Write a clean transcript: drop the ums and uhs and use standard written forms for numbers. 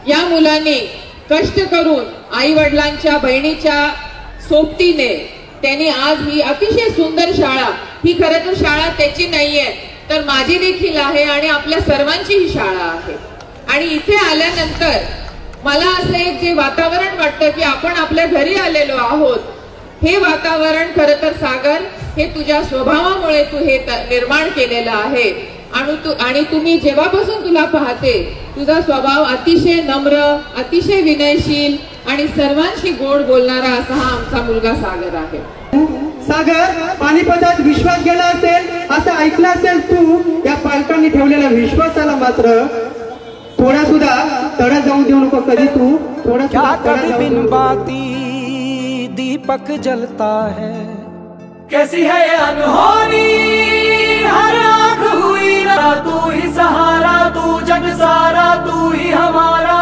या मुलांनी कष्ट करून आई वडिलांच्या बहिणीच्या सोबतीने त्यांनी आज ही अतिशय सुंदर शाळा, ही खरं तर शाळा त्याची नाहीये तर माझी देखील आहे आणि आपल्या सर्वांची ही शाळा आहे। आणि इथे आल्यानंतर मला असं एक जे वातावरण वाटतं की आपण आपल्या घरी आलेलो आहोत, हे वातावरण खरं तर सागर हे तुझ्या स्वभावामुळे तू हे निर्माण केलेलं आहे। आणि तुम्ही जेव्हापासून तुला पाहते तुझा स्वभाव अतिशय नम्र, अतिशय विनयशील आणि सर्वांशी गोड बोलणारा असा हा आमचा मुलगा सागर आहे। सागर, पानिपतात विश्वास गेला असेल असं ऐकलं असेल तू, या पालकांनी ठेवलेल्या विश्वासाला मात्र थोडा सुद्धा तडा जाऊ देऊ नको। कधी तू थोडा क्या कभी बिन बाती दीपक जलता है, कैसी है ये अनहोनी हर आँख हुई ना, तू ही सहारा, तू जग सारा, तू ही हमारा